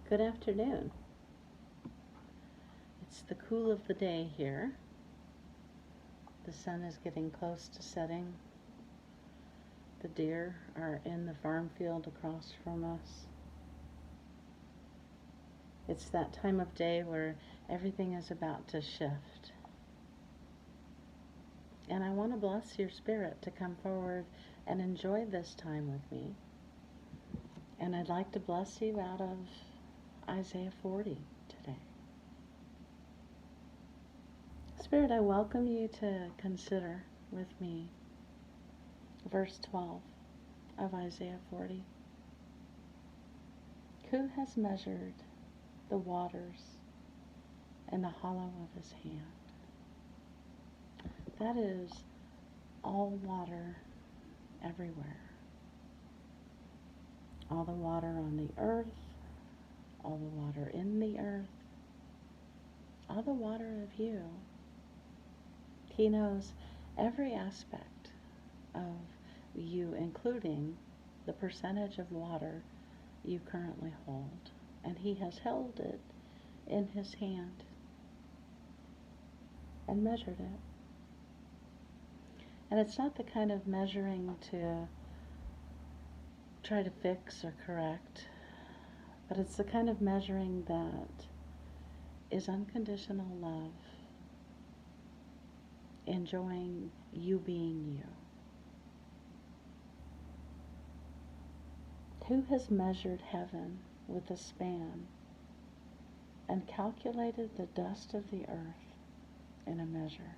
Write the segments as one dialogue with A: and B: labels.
A: Good afternoon. It's the cool of the day here. The sun is getting close to setting. The deer are in the farm field across from us. It's that time of day where everything is about to shift. And I want to bless your spirit to come forward and enjoy this time with me. And I'd like to bless you out of Isaiah 40 today. Spirit, I welcome you to consider with me verse 12 of Isaiah 40. Who has measured the waters in the hollow of his hand? That is all water everywhere. All the water on the earth, all the water in the earth, all the water of you. He knows every aspect of you, including the percentage of water you currently hold. And he has held it in his hand and measured it. And it's not the kind of measuring to try to fix or correct, but it's the kind of measuring that is unconditional love, enjoying you being you. Who has measured heaven with a span and calculated the dust of the earth in a measure?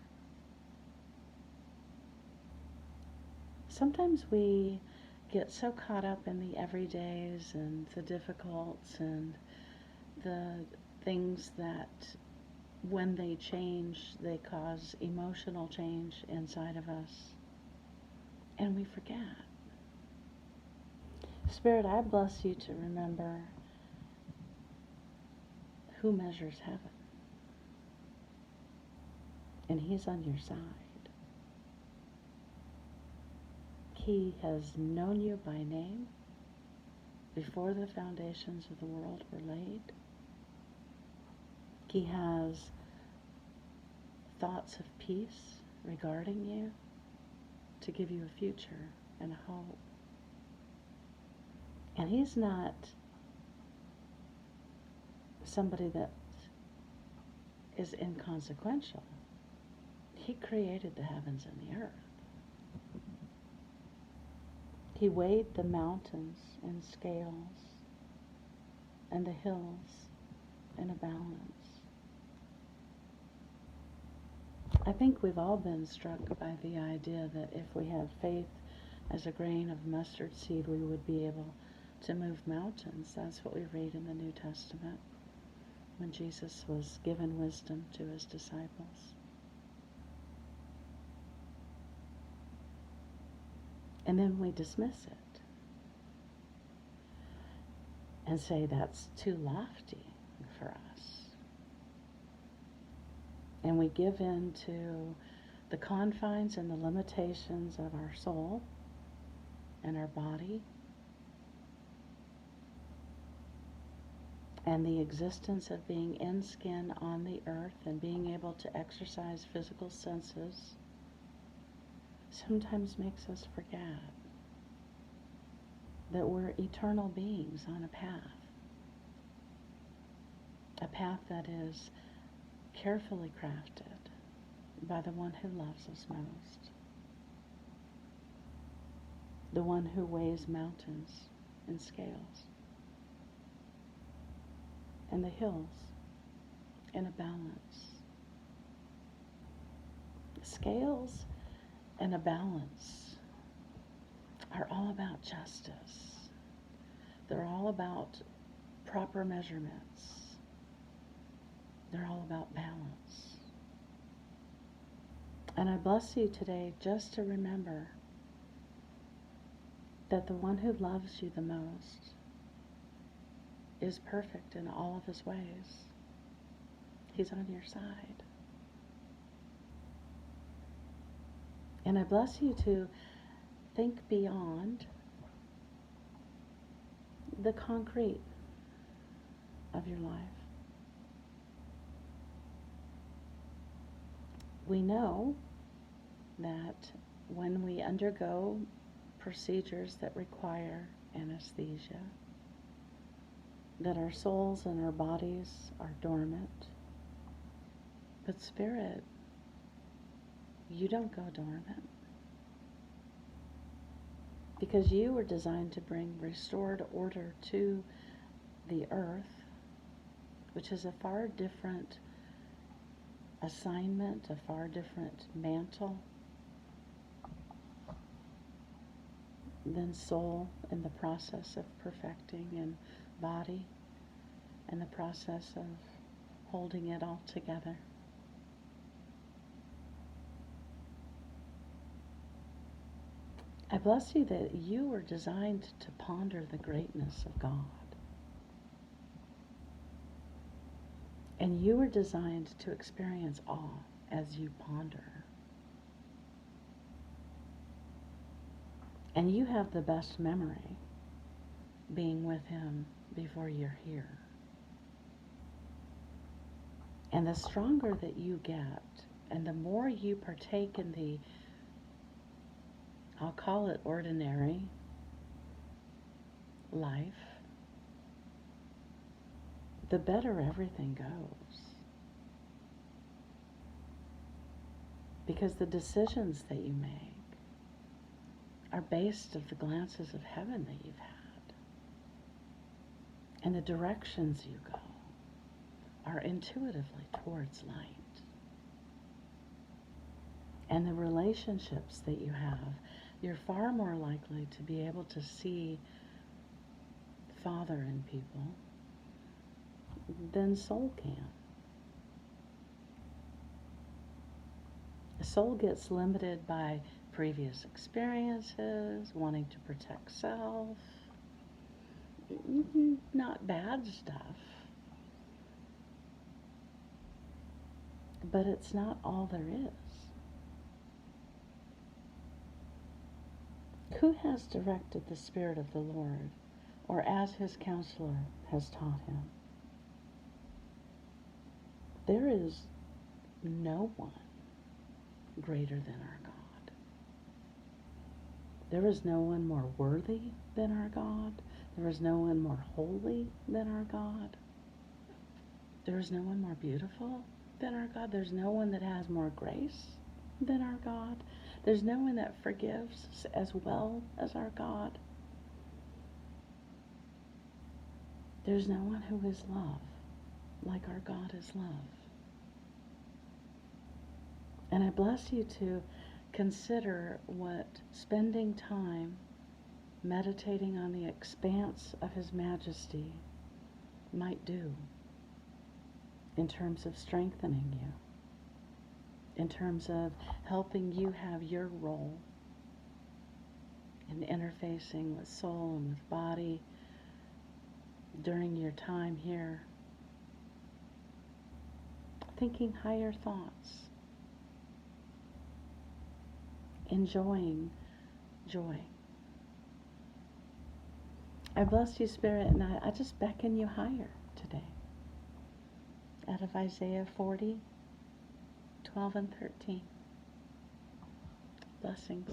A: Sometimes we get so caught up in the everydays and the difficulties and the things that when they change, they cause emotional change inside of us. And we forget. Spirit, I bless you to remember who measures heaven. And he's on your side. He has known you by name before the foundations of the world were laid. He has thoughts of peace regarding you to give you a future and a hope. And he's not somebody that is inconsequential. He created the heavens and the earth. He weighed the mountains in scales and the hills in a balance. I think we've all been struck by the idea that if we had faith as a grain of mustard seed, we would be able to move mountains. That's what we read in the New Testament when Jesus was given wisdom to his disciples. And then we dismiss it and say that's too lofty for us. And we give in to the confines and the limitations of our soul and our body and the existence of being in skin on the earth and being able to exercise physical senses sometimes makes us forget that we're eternal beings on a path that is carefully crafted by the one who loves us most, the one who weighs mountains in scales and the hills in a balance. Scales and a balance are all about justice. They're all about proper measurements. They're all about balance. And I bless you today just to remember that the one who loves you the most is perfect in all of his ways. He's on your side. And I bless you to think beyond the concrete of your life. We know that when we undergo procedures that require anesthesia, that our souls and our bodies are dormant. But spirit, you don't go dormant. Because you were designed to bring restored order to the earth, which is a far different assignment, a far different mantle than soul in the process of perfecting, and body in the process of holding it all together. I bless you that you were designed to ponder the greatness of God. And you were designed to experience awe as you ponder. And you have the best memory being with Him before you're here. And the stronger that you get, and the more you partake in the, I'll call it ordinary life, the better everything goes. Because the decisions that you make are based of the glances of heaven that you've had. And the directions you go are intuitively towards light. And the relationships that you have, you're far more likely to be able to see Father in people than soul can. The soul gets limited by previous experiences, wanting to protect self, not bad stuff. But it's not all there is. Who has directed the Spirit of the Lord, or as His counselor has taught him? There is no one greater than our God. There is no one more worthy than our God. There is no one more holy than our God. There is no one more beautiful than our God. There's no one that has more grace than our God. There's no one that forgives as well as our God. There's no one who is love like our God is love. And I bless you to consider what spending time meditating on the expanse of His majesty might do in terms of strengthening you, in terms of helping you have your role in interfacing with soul and with body during your time here, thinking higher thoughts, enjoying joy. I bless you, Spirit, and I just beckon you higher today. Out of Isaiah 40, 12 and 13. Blessings.